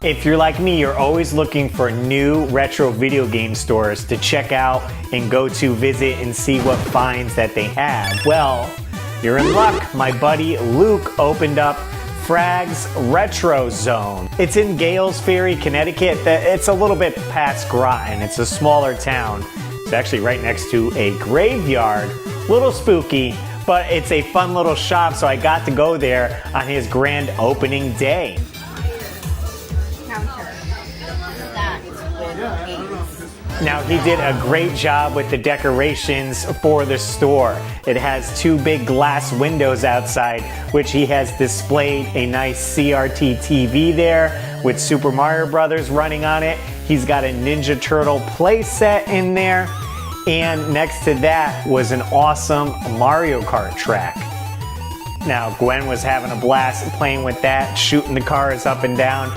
If you're like me, you're always looking for new retro video game stores to check out and go to visit and see what finds that they have. Well, you're in luck. My buddy Luke opened up FRAG's Retro Zone. It's in Gales Ferry, Connecticut. It's a little bit past Groton. It's a smaller town. It's actually right next to a graveyard. Little spooky, but it's a fun little shop, so I got to go there on his grand opening day. Now, he did a great job with the decorations for the store. It has two big glass windows outside, which he has displayed a nice CRT TV there with Super Mario Brothers running on it. He's got a Ninja Turtle play set in there. And next to that was an awesome Mario Kart track. Now, Gwen was having a blast playing with that, shooting the cars up and down.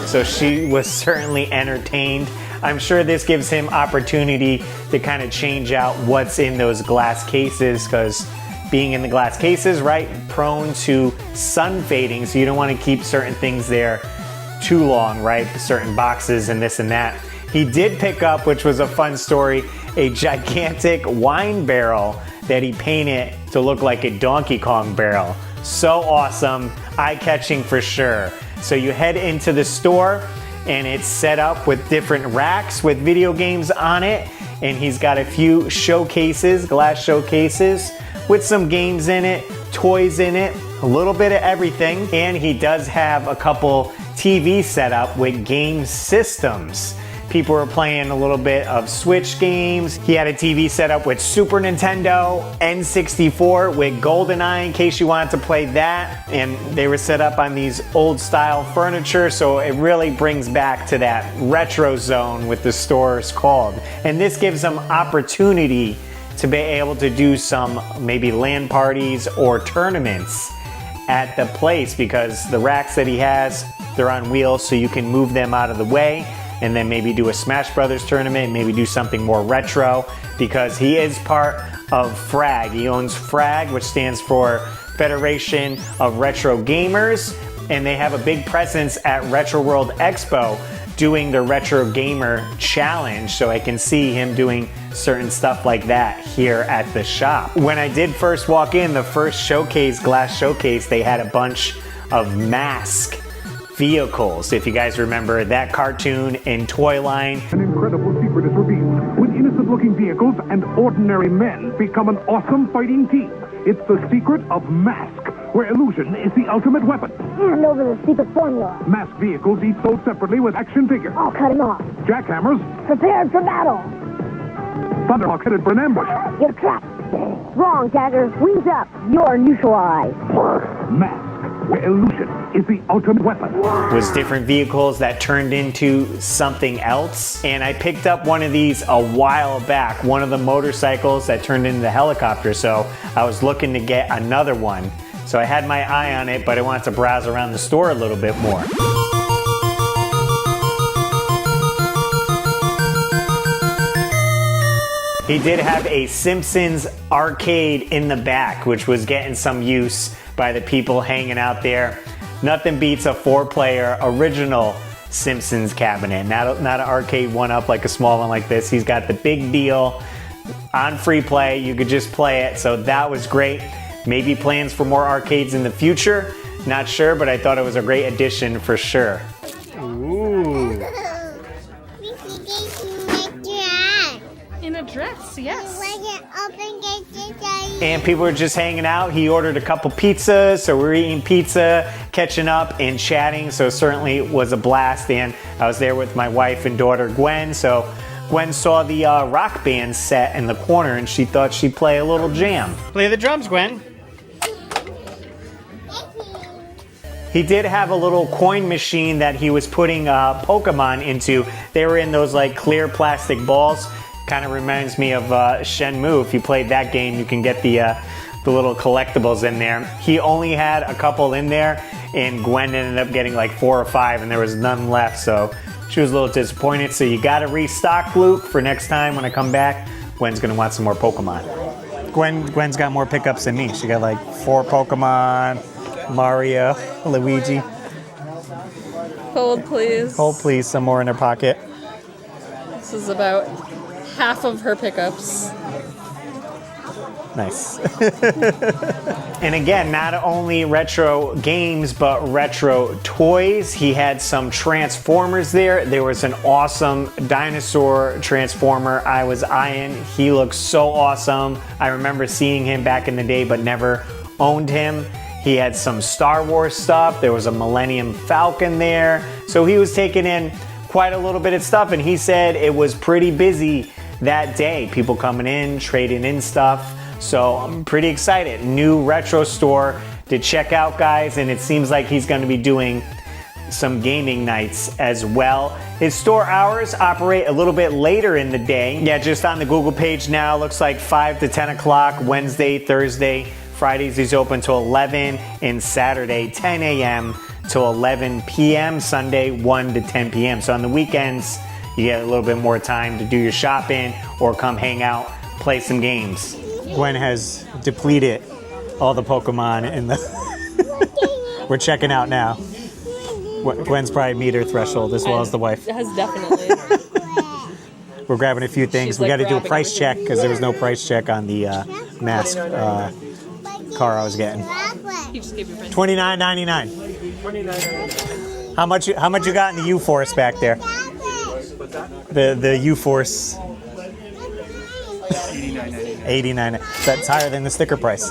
So she was certainly entertained. I'm sure this gives him opportunity to kind of change out what's in those glass cases, because being in the glass cases, right, prone to sun fading, so you don't want to keep certain things there too long, right? Certain boxes and this and that. He did pick up, which was a fun story, a gigantic wine barrel that he painted to look like a Donkey Kong barrel. So awesome, eye-catching for sure. So you head into the store and it's set up with different racks with video games on it, and he's got a few showcases, glass showcases with some games in it, toys in it, a little bit of everything. And he does have a couple TV set up with game systems. People were playing a little bit of Switch games. He had a TV set up with Super Nintendo, N64 with GoldenEye in case you wanted to play that. And they were set up on these old style furniture, so it really brings back to that retro zone with the stores called. And this gives them opportunity to be able to do some maybe LAN parties or tournaments at the place, because the racks that he has, they're on wheels, so you can move them out of the way and then maybe do a Smash Brothers tournament, maybe do something more retro, because he is part of FRAG. He owns FRAG, which stands for Federation of Retro Gamers, and they have a big presence at Retro World Expo doing the Retro Gamer Challenge, so I can see him doing certain stuff like that here at the shop. When I did first walk in, the first showcase, glass showcase, they had a bunch of M.A.S.K vehicles. If you guys remember that cartoon and toy line. An incredible secret is revealed. When innocent-looking vehicles and ordinary men become an awesome fighting team. It's the secret of M.A.S.K, where illusion is the ultimate weapon. Hand over the secret formula. M.A.S.K vehicles each sold separately with action figures. I'll cut him off. Jackhammers. Prepared for battle. Thunderhawk headed for an ambush. You're trapped. Wrong, Dagger. Wings up. You're neutralized. M.A.S.K, where illusion is the ultimate weapon. Was different vehicles that turned into something else. And I picked up one of these a while back, one of the motorcycles that turned into the helicopter, so I was looking to get another one. So I had my eye on it, but I wanted to browse around the store a little bit more. He did have a Simpsons arcade in the back, which was getting some use by the people hanging out there. Nothing beats a 4-player original Simpsons cabinet. Not an arcade one-up like a small one like this. He's got the big deal on free play. You could just play it, so that was great. Maybe plans for more arcades in the future. Not sure, but I thought it was a great addition for sure. Ooh. In a dress, yes. And people were just hanging out. He ordered a couple pizzas, so we were eating pizza, catching up and chatting, so certainly it was a blast. And I was there with my wife and daughter Gwen, so Gwen saw the rock band set in the corner and she thought she'd play a little jam. Play the drums, Gwen. He did have a little coin machine that he was putting Pokemon into. They were in those like clear plastic balls. Kind of reminds me of Shenmue. If you played that game, you can get the little collectibles in there. He only had a couple in there, and Gwen ended up getting like 4 or 5, and there was none left, so she was a little disappointed. So you gotta restock, Luke, for next time when I come back. Gwen's gonna want some more Pokemon. Gwen's got more pickups than me. She got like 4 Pokemon, Mario, Luigi. Hold, please. Hold, please. Some more in her pocket. This is about half of her pickups. Nice. And again, not only retro games, but retro toys. He had some Transformers there. There was an awesome dinosaur Transformer I was eyeing. He looks so awesome. I remember seeing him back in the day, but never owned him. He had some Star Wars stuff. There was a Millennium Falcon there. So he was taking in quite a little bit of stuff, and he said it was pretty busy that day. People coming in, trading in stuff. So I'm pretty excited. New retro store to check out, guys, and it seems like he's going to be doing some gaming nights as well. His store hours operate a little bit later in the day. Yeah, just on the Google page now, looks like 5 to 10 o'clock, Wednesday, Thursday. Fridays he's open till 11, and Saturday 10 a.m. to 11 p.m. Sunday 1 to 10 p.m. So on the weekends, you get a little bit more time to do your shopping or come hang out, play some games. Gwen has depleted all the Pokemon in the... We're checking out now. Gwen's probably meter threshold as well as the wife. Has definitely. We're grabbing a few things. She's We like got to do a grabbing price check everything. because there was no price check on the M.A.S.K. car I was getting. You just gave your friend. $29.99. How much you got in the U-Force back there? The U-Force. $89. That's higher than the sticker price.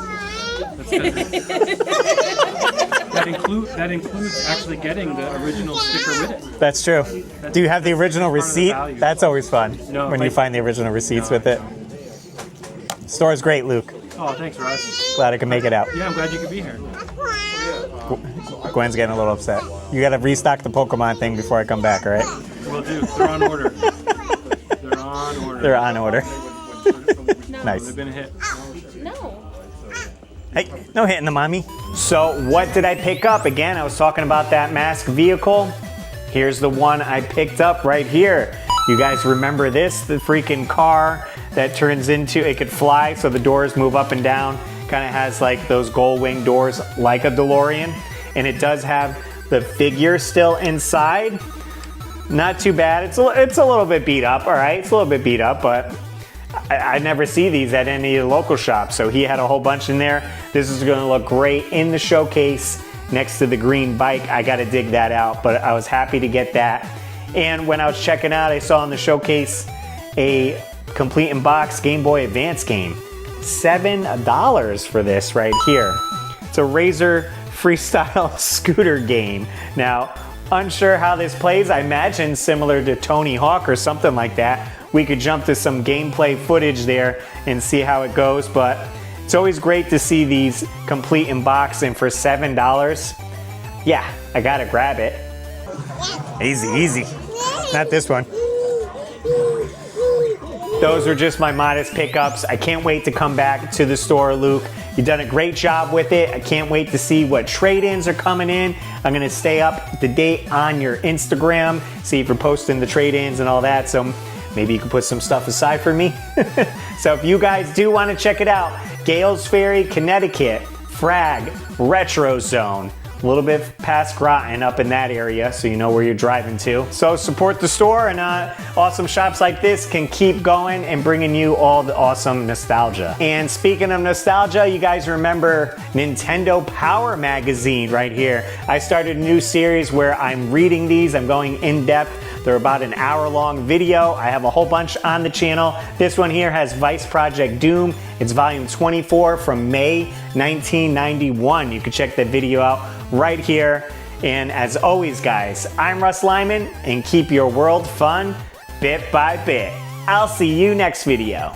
That includes actually getting the original sticker with it. That's true. Do you have the original receipt? value. That's always fun No, when you find the original receipts with it. Store's great, Luke. Oh, thanks, Russ. Glad I could make it out. Yeah, I'm glad you could be here. Gwen's getting a little upset. You got to restock the Pokemon thing before I come back, all right? Will do. They're on order. They're on order. They're on order. No. Nice. They've been a hit. No. Hey, no hitting the mommy. So what did I pick up? Again, I was talking about that M.A.S.K vehicle. Here's the one I picked up right here. You guys remember this? The freaking car that turns into, it could fly so the doors move up and down. Kind of has like those gold wing doors like a DeLorean. And it does have the figure still inside. Not too bad. It's a little bit beat up, all right? It's a little bit beat up, but I never see these at any of the local shops. So he had a whole bunch in there. This is gonna look great in the showcase next to the green bike. I gotta dig that out, but I was happy to get that. And when I was checking out, I saw in the showcase a complete in box Game Boy Advance game. $7 for this right here. It's a Razor freestyle scooter game. Now, unsure how this plays. I imagine similar to Tony Hawk or something like that. We could jump to some gameplay footage there and see how it goes, but it's always great to see these complete in box, and for $7, yeah, I gotta grab it. Easy, easy. Not this one. Those are just my modest pickups. I can't wait to come back to the store, Luke. You've done a great job with it. I can't wait to see what trade-ins are coming in. I'm gonna stay up to date on your Instagram, see if you're posting the trade-ins and all that, so maybe you can put some stuff aside for me. So if you guys do wanna check it out, Gales Ferry, Connecticut, FRAG, Retro Zone. A little bit past Groton up in that area, so you know where you're driving to. So support the store, and awesome shops like this can keep going and bringing you all the awesome nostalgia. And speaking of nostalgia, you guys remember Nintendo Power Magazine right here. I started a new series where I'm reading these. I'm going in depth. They're about an hour-long video. I have a whole bunch on the channel. This one here has Vice Project Doom. It's volume 24 from May 1991. You can check that video out right here. And as always, guys, I'm Russ Lyman, and keep your world fun bit by bit. I'll see you next video.